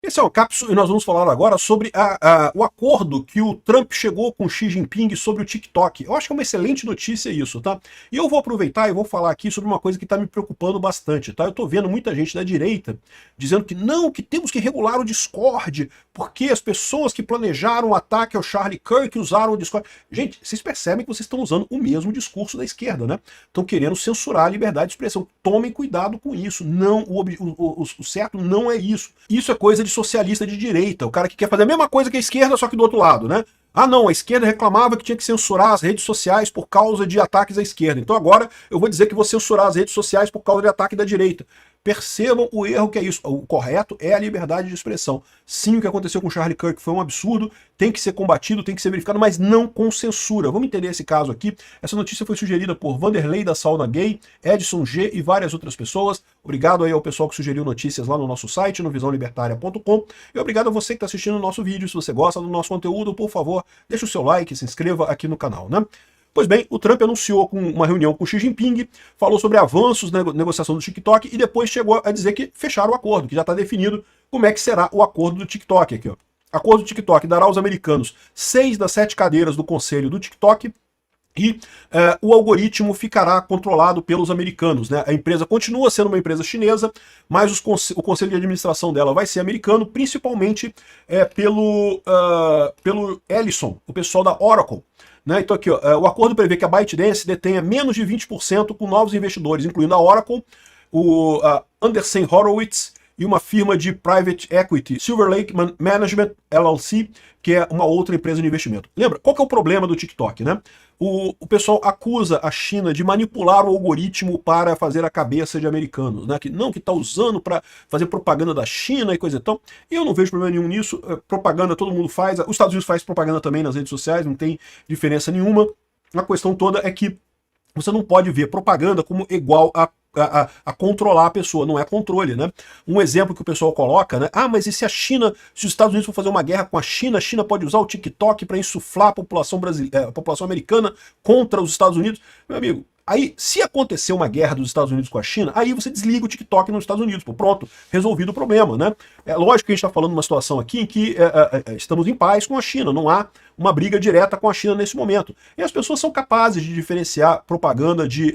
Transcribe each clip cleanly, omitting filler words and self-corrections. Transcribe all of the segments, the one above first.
Esse é o Cápsula e nós vamos falar agora sobre o acordo que o Trump chegou com Xi Jinping sobre o TikTok. Eu acho que é uma excelente notícia isso, tá? E eu vou aproveitar e vou falar aqui sobre uma coisa que está me preocupando bastante, tá? Eu tô vendo muita gente da direita dizendo que não, que temos que regular o Discord, porque as pessoas que planejaram o ataque ao Charlie Kirk usaram o Discord. Gente, vocês percebem que vocês estão usando o mesmo discurso da esquerda, né? Estão querendo censurar a liberdade de expressão. Tomem cuidado com isso. Não, o certo não é isso. Isso é coisa de socialista de direita, o cara que quer fazer a mesma coisa que a esquerda, só que do outro lado, né? Ah não, a esquerda reclamava que tinha que censurar as redes sociais por causa de ataques à esquerda. Então agora eu vou dizer que vou censurar as redes sociais por causa de ataque da direita. Percebam o erro que é isso. O correto é a liberdade de expressão. Sim, o que aconteceu com Charlie Kirk foi um absurdo, tem que ser combatido, tem que ser verificado, mas não com censura. Vamos entender esse caso aqui. Essa notícia foi sugerida por Vanderlei da Sauna Gay, Edson G e várias outras pessoas. Obrigado aí ao pessoal que sugeriu notícias lá no nosso site, no visãolibertaria.com. E obrigado a você que está assistindo o nosso vídeo. Se você gosta do nosso conteúdo, por favor, deixe o seu like, se inscreva aqui no canal, né? Pois bem, o Trump anunciou uma reunião com Xi Jinping, falou sobre avanços na negociação do TikTok e depois chegou a dizer que fecharam o acordo, que já está definido como é que será o acordo do TikTok aqui, ó. Acordo do TikTok dará aos americanos 6 das 7 cadeiras do conselho do TikTok e o algoritmo ficará controlado pelos americanos, né? A empresa continua sendo uma empresa chinesa, mas o conselho de administração dela vai ser americano, principalmente pelo Ellison, o pessoal da Oracle. Né? Então aqui, ó, o acordo prevê que a ByteDance detenha menos de 20% com novos investidores, incluindo a Oracle, o Andreessen Horowitz e uma firma de private equity, Silver Lake Management LLC, que é uma outra empresa de investimento. Lembra, qual que é o problema do TikTok, né? O pessoal acusa a China de manipular o algoritmo para fazer a cabeça de americanos, né? Que está usando para fazer propaganda da China e coisa e tal. E eu não vejo problema nenhum nisso. Propaganda todo mundo faz. Os Estados Unidos faz propaganda também nas redes sociais, não tem diferença nenhuma. A questão toda é que você não pode ver propaganda como igual a controlar a pessoa, não é controle, né? Um exemplo que o pessoal coloca, né? Ah, mas e se a China, se os Estados Unidos for fazer uma guerra com a China pode usar o TikTok para insuflar a população brasileira, a população americana contra os Estados Unidos? Meu amigo, aí, se acontecer uma guerra dos Estados Unidos com a China, aí você desliga o TikTok nos Estados Unidos. Pô, pronto, resolvido o problema, né? É lógico que a gente está falando de uma situação aqui em que estamos em paz com a China, não há uma briga direta com a China nesse momento. E as pessoas são capazes de diferenciar propaganda de...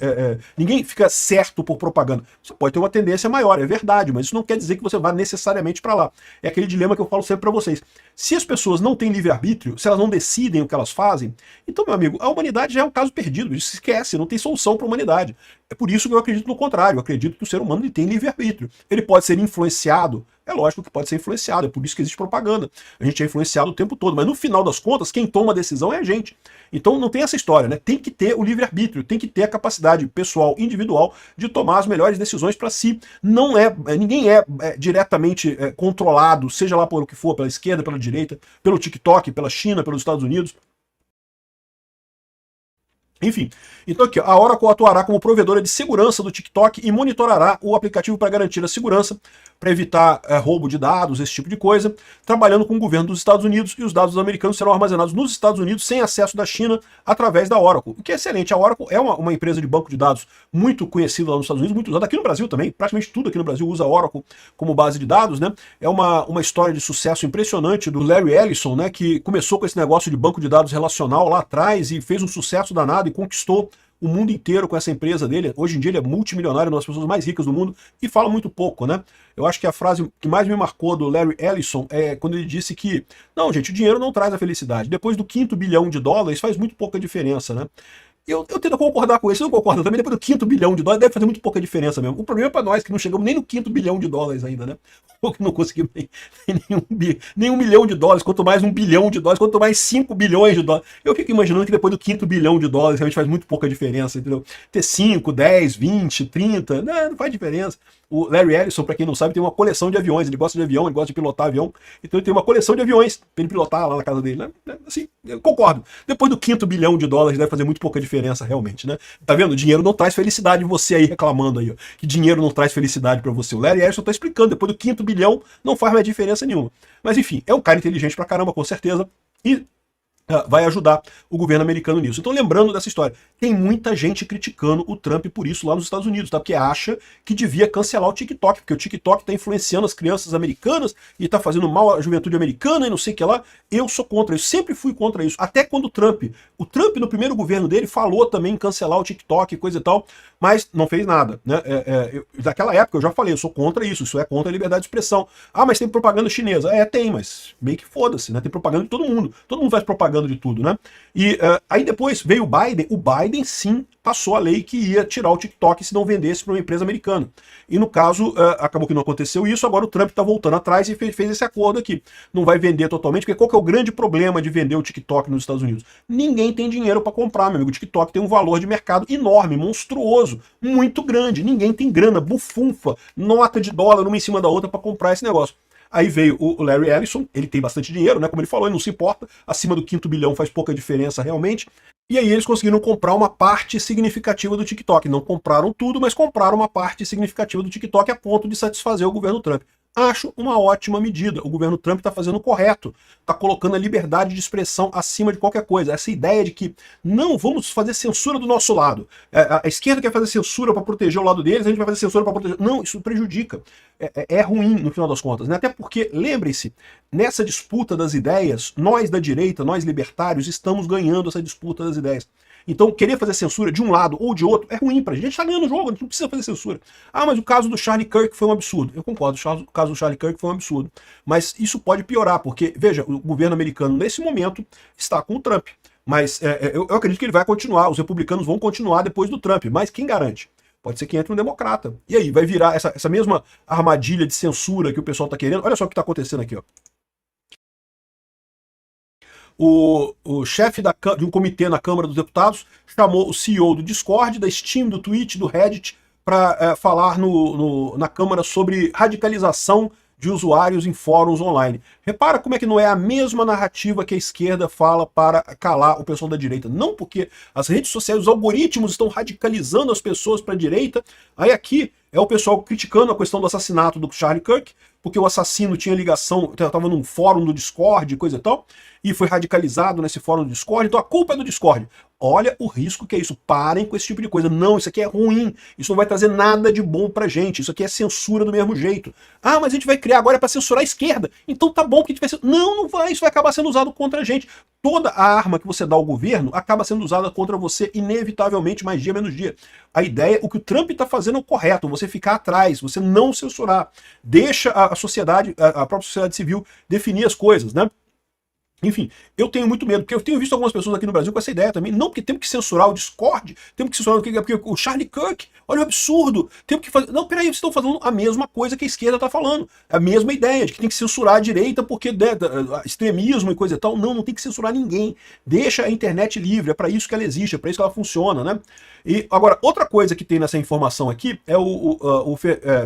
ninguém fica certo por propaganda. Você pode ter uma tendência maior, é verdade, mas isso não quer dizer que você vá necessariamente para lá. É aquele dilema que eu falo sempre para vocês. Se as pessoas não têm livre-arbítrio, se elas não decidem o que elas fazem, então, meu amigo, a humanidade já é um caso perdido, isso se esquece, não tem solução para a humanidade. É por isso que eu acredito no contrário, eu acredito que o ser humano ele tem livre-arbítrio. Ele pode ser influenciado, é lógico que pode ser influenciado, é por isso que existe propaganda. A gente é influenciado o tempo todo, mas no final das contas, quem toma a decisão é a gente. Então não tem essa história, né? Tem que ter o livre-arbítrio, tem que ter a capacidade pessoal, individual, de tomar as melhores decisões para si. Não ninguém é diretamente controlado, seja lá por o que for, pela esquerda, pela direita, pelo TikTok, pela China, pelos Estados Unidos. Enfim, então aqui, a Oracle atuará como provedora de segurança do TikTok e monitorará o aplicativo para garantir a segurança, para evitar roubo de dados, esse tipo de coisa, trabalhando com o governo dos Estados Unidos, e os dados americanos serão armazenados nos Estados Unidos sem acesso da China através da Oracle, o que é excelente. A Oracle é uma empresa de banco de dados muito conhecida lá nos Estados Unidos, muito usada aqui no Brasil também, praticamente tudo aqui no Brasil usa a Oracle como base de dados, né? É uma história de sucesso impressionante do Larry Ellison, né, que começou com esse negócio de banco de dados relacional lá atrás e fez um sucesso danado e conquistou o mundo inteiro com essa empresa dele. Hoje em dia ele é multimilionário, uma das pessoas mais ricas do mundo, e fala muito pouco, né? Eu acho que a frase que mais me marcou do Larry Ellison é quando ele disse que, não, gente, o dinheiro não traz a felicidade. Depois do quinto bilhão de dólares faz muito pouca diferença, né? Eu tento concordar com isso, eu não concordo também, depois do quinto bilhão de dólares deve fazer muito pouca diferença mesmo. O problema é para nós, que não chegamos nem no quinto bilhão de dólares ainda, né? Ou que não conseguimos nem um milhão de dólares, quanto mais um bilhão de dólares, quanto mais 5 bilhões de dólares. Eu fico imaginando que depois do quinto bilhão de dólares realmente faz muito pouca diferença, entendeu? Ter 5, 10, 20, 30, não faz diferença. O Larry Ellison, para quem não sabe, tem uma coleção de aviões, ele gosta de avião, ele gosta de pilotar avião, então ele tem uma coleção de aviões para ele pilotar lá na casa dele, né? Assim, eu concordo. Depois do quinto bilhão de dólares deve fazer muito pouca diferença realmente, né? Tá vendo? O dinheiro não traz felicidade, você aí reclamando aí, ó, que dinheiro não traz felicidade para você. O Larry Ellison tá explicando, depois do quinto bilhão não faz mais diferença nenhuma. Mas enfim, é um cara inteligente pra caramba, com certeza, e vai ajudar o governo americano nisso. Então, lembrando dessa história, tem muita gente criticando o Trump por isso lá nos Estados Unidos, tá? Porque acha que devia cancelar o TikTok, porque o TikTok está influenciando as crianças americanas e está fazendo mal à juventude americana e não sei o que lá. Eu sou contra isso, sempre fui contra isso. Até quando o Trump no primeiro governo dele falou também em cancelar o TikTok e coisa e tal, mas não fez nada, né? Naquela época eu já falei, eu sou contra isso é contra a liberdade de expressão. Ah, mas tem propaganda chinesa. Tem, mas meio que foda-se, né? Tem propaganda de todo mundo faz propaganda de tudo, né? E aí depois veio o Biden sim passou a lei que ia tirar o TikTok se não vendesse para uma empresa americana. E no caso, acabou que não aconteceu isso, agora o Trump está voltando atrás e fez esse acordo aqui. Não vai vender totalmente, porque qual que é o grande problema de vender o TikTok nos Estados Unidos? Ninguém tem dinheiro para comprar, meu amigo. O TikTok tem um valor de mercado enorme, monstruoso, muito grande. Ninguém tem grana, bufunfa, nota de dólar uma em cima da outra para comprar esse negócio. Aí veio o Larry Ellison, ele tem bastante dinheiro, né? Como ele falou, ele não se importa, acima do 5º bilhão faz pouca diferença realmente. E aí eles conseguiram comprar uma parte significativa do TikTok. Não compraram tudo, mas compraram uma parte significativa do TikTok a ponto de satisfazer o governo Trump. Acho uma ótima medida. O governo Trump está fazendo o correto. Está colocando a liberdade de expressão acima de qualquer coisa. Essa ideia de que não vamos fazer censura do nosso lado. A esquerda quer fazer censura para proteger o lado deles, a gente vai fazer censura para proteger... Não, isso prejudica. É ruim no final das contas, né? Até porque, lembrem-se, nessa disputa das ideias, nós da direita, nós libertários, estamos ganhando essa disputa das ideias. Então, querer fazer censura de um lado ou de outro é ruim pra gente. A gente tá ganhando o jogo, a gente não precisa fazer censura. Ah, mas o caso do Charlie Kirk foi um absurdo. Eu concordo, o caso do Charlie Kirk foi um absurdo. Mas isso pode piorar, porque, veja, o governo americano, nesse momento, está com o Trump. Mas eu acredito que ele vai continuar, os republicanos vão continuar depois do Trump. Mas quem garante? Pode ser que entre um democrata. E aí, vai virar essa mesma armadilha de censura que o pessoal tá querendo. Olha só o que tá acontecendo aqui, ó. O chefe de um comitê na Câmara dos Deputados chamou o CEO do Discord, da Steam, do Twitch, do Reddit, para falar na Câmara sobre radicalização de usuários em fóruns online. Repara como é que não é a mesma narrativa que a esquerda fala para calar o pessoal da direita. Não porque as redes sociais, os algoritmos estão radicalizando as pessoas para a direita. Aí aqui é o pessoal criticando a questão do assassinato do Charlie Kirk, porque o assassino tinha ligação, estava num fórum do Discord, coisa e tal, e foi radicalizado nesse fórum do Discord, então a culpa é do Discord. Olha o risco que é isso. Parem com esse tipo de coisa. Não, isso aqui é ruim. Isso não vai trazer nada de bom pra gente. Isso aqui é censura do mesmo jeito. Ah, mas a gente vai criar agora para censurar a esquerda. Então tá bom que a gente vai ser... Não, não vai. Isso vai acabar sendo usado contra a gente. Toda a arma que você dá ao governo acaba sendo usada contra você inevitavelmente mais dia menos dia. A ideia, o que o Trump tá fazendo é o correto. Você ficar atrás, você não censurar. Deixa a sociedade, a própria sociedade civil definir as coisas, né? Enfim, eu tenho muito medo, porque eu tenho visto algumas pessoas aqui no Brasil com essa ideia também. Não, porque temos que censurar o Discord, temos que censurar porque o Charlie Kirk, olha o absurdo, temos que fazer... Não, peraí, vocês estão falando a mesma coisa que a esquerda está falando. A mesma ideia, de que tem que censurar a direita porque extremismo e coisa e tal. Não, não tem que censurar ninguém. Deixa a internet livre, é para isso que ela existe, é para isso que ela funciona, né? E agora, outra coisa que tem nessa informação aqui é o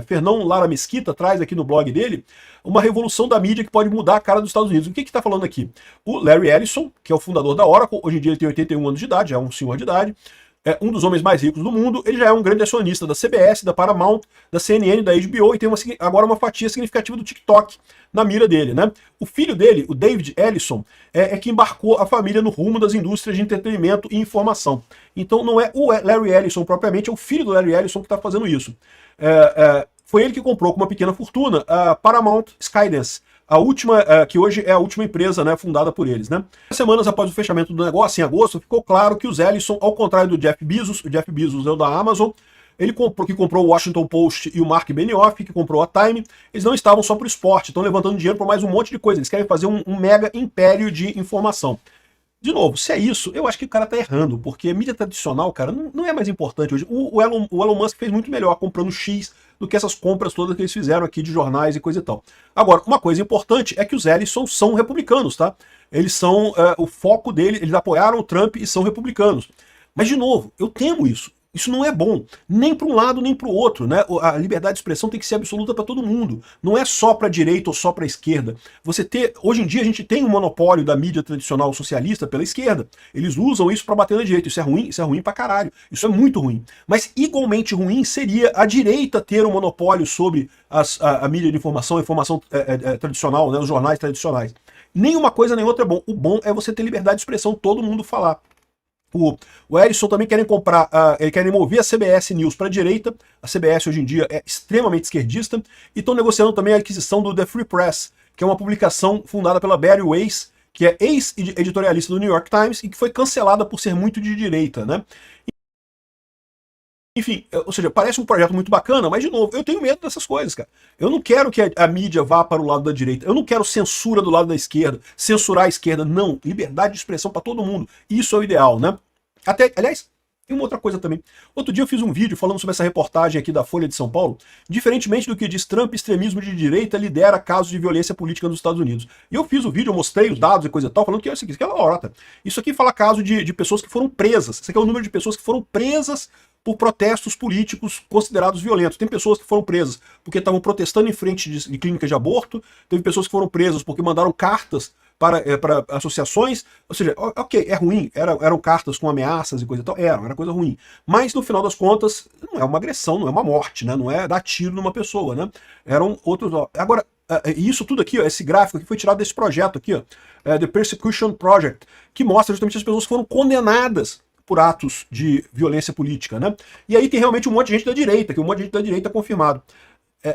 Fernão Lara Mesquita traz aqui no blog dele uma revolução da mídia que pode mudar a cara dos Estados Unidos. O que está falando aqui? O Larry Ellison, que é o fundador da Oracle, hoje em dia ele tem 81 anos de idade, já é um senhor de idade, é um dos homens mais ricos do mundo, ele já é um grande acionista da CBS, da Paramount, da CNN, da HBO, e tem agora uma fatia significativa do TikTok na mira dele, né? O filho dele, o David Ellison, é que embarcou a família no rumo das indústrias de entretenimento e informação. Então não é o Larry Ellison propriamente, é o filho do Larry Ellison que está fazendo isso. Foi ele que comprou com uma pequena fortuna a Paramount Skydance, a última, que hoje é a última empresa, né, fundada por eles, né? Semanas após o fechamento do negócio, em agosto, ficou claro que os Ellison, ao contrário do Jeff Bezos, o Jeff Bezos é o da Amazon, que comprou o Washington Post e o Mark Benioff, que comprou a Time, eles não estavam só para o esporte, estão levantando dinheiro para mais um monte de coisa, eles querem fazer um mega império de informação. De novo, se é isso, eu acho que o cara tá errando, porque mídia tradicional, cara, não é mais importante hoje. O Elon Musk fez muito melhor comprando X do que essas compras todas que eles fizeram aqui de jornais e coisa e tal. Agora, uma coisa importante é que os Ellison são republicanos, tá? Eles são, o foco dele, eles apoiaram o Trump e são republicanos. Mas, de novo, eu temo isso. Isso não é bom, nem para um lado nem para o outro, né? A liberdade de expressão tem que ser absoluta para todo mundo. Não é só para a direita ou só para a esquerda. Hoje em dia a gente tem um monopólio da mídia tradicional socialista pela esquerda. Eles usam isso para bater na direita. Isso é ruim pra caralho. Isso é muito ruim. Mas igualmente ruim seria a direita ter um monopólio sobre a mídia de informação, a informação tradicional, né? Os jornais tradicionais. Nem uma coisa nem outra é bom. O bom é você ter liberdade de expressão, todo mundo falar. O Ericsson também querem comprar, querem mover a CBS News para a direita. A CBS hoje em dia é extremamente esquerdista. E estão negociando também a aquisição do The Free Press, que é uma publicação fundada pela Barry Weiss, que é ex-editorialista do New York Times e que foi cancelada por ser muito de direita, né? Enfim, ou seja, parece um projeto muito bacana, mas, de novo, eu tenho medo dessas coisas, cara. Eu não quero que a mídia vá para o lado da direita. Eu não quero censura do lado da esquerda, censurar a esquerda. Não, liberdade de expressão para todo mundo. Isso é o ideal, né? Até, aliás, e uma outra coisa também. Outro dia eu fiz um vídeo falando sobre essa reportagem aqui da Folha de São Paulo. Diferentemente do que diz Trump, extremismo de direita lidera casos de violência política nos Estados Unidos. E eu fiz o vídeo, eu mostrei os dados e coisa e tal, falando que é isso aqui, aquela lorota. Isso aqui fala caso de pessoas que foram presas. Isso aqui é o número de pessoas que foram presas por protestos políticos considerados violentos. Tem pessoas que foram presas porque estavam protestando em frente de clínicas de aborto, teve pessoas que foram presas porque mandaram cartas para associações, ou seja, ok, é ruim, eram cartas com ameaças e coisa e tal, era coisa ruim. Mas, no final das contas, não é uma agressão, não é uma morte, né? Não é dar tiro numa pessoa, né? Eram outros... Agora, isso tudo aqui, ó, esse gráfico aqui foi tirado desse projeto aqui, ó, The Persecution Project, que mostra justamente as pessoas que foram condenadas por atos de violência política, né? E aí tem realmente um monte de gente da direita, que um monte de gente da direita confirmado.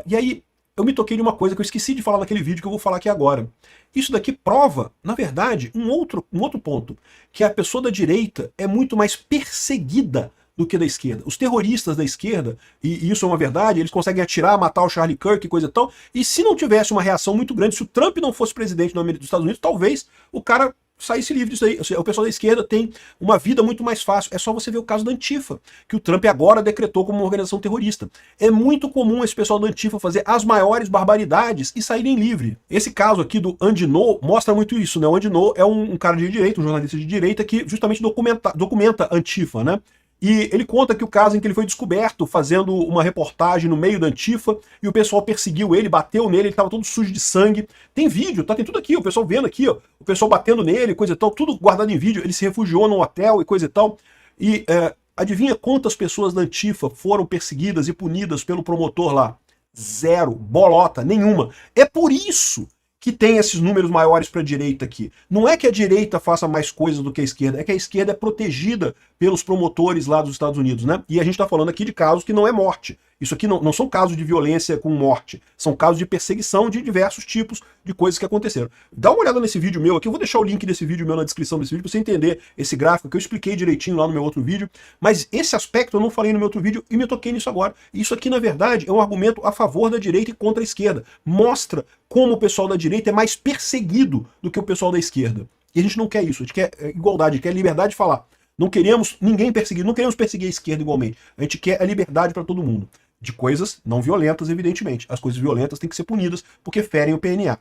E aí eu me toquei de uma coisa que eu esqueci de falar naquele vídeo que eu vou falar aqui agora. Isso daqui prova, na verdade, um outro ponto, que a pessoa da direita é muito mais perseguida do que da esquerda. Os terroristas da esquerda, e isso é uma verdade, eles conseguem atirar, matar o Charlie Kirk e coisa e tal, e se não tivesse uma reação muito grande, se o Trump não fosse presidente dos Estados Unidos, talvez o cara saísse livre disso aí. O pessoal da esquerda tem uma vida muito mais fácil. É só você ver o caso da Antifa, que o Trump agora decretou como uma organização terrorista. É muito comum esse pessoal da Antifa fazer as maiores barbaridades e saírem livre. Esse caso aqui do Andy Ngo mostra muito isso, né? O Andy Ngo é um cara de direita, um jornalista de direita que justamente documenta Antifa, né? E ele conta que o caso em que ele foi descoberto fazendo uma reportagem no meio da Antifa e o pessoal perseguiu ele, bateu nele, ele estava todo sujo de sangue. Tem vídeo, tá? Tem tudo aqui, o pessoal vendo aqui, ó, o pessoal batendo nele, coisa e tal, tudo guardado em vídeo. Ele se refugiou num hotel e coisa e tal. E adivinha quantas pessoas da Antifa foram perseguidas e punidas pelo promotor lá? Zero, bolota, nenhuma. É por isso que tem esses números maiores para a direita aqui. Não é que a direita faça mais coisas do que a esquerda, é que a esquerda é protegida pelos promotores lá dos Estados Unidos, né? E a gente está falando aqui de casos que não é morte. Isso aqui não são casos de violência com morte, são casos de perseguição de diversos tipos de coisas que aconteceram. Dá uma olhada nesse vídeo meu aqui, eu vou deixar o link desse vídeo meu na descrição desse vídeo para você entender esse gráfico que eu expliquei direitinho lá no meu outro vídeo, mas esse aspecto eu não falei no meu outro vídeo e me toquei nisso agora. Isso aqui, na verdade, é um argumento a favor da direita e contra a esquerda. Mostra como o pessoal da direita é mais perseguido do que o pessoal da esquerda. E a gente não quer isso, a gente quer igualdade, a gente quer liberdade de falar. Não queremos ninguém perseguir, não queremos perseguir a esquerda igualmente. A gente quer a liberdade para todo mundo. De coisas não violentas, evidentemente. As coisas violentas têm que ser punidas porque ferem o PNA.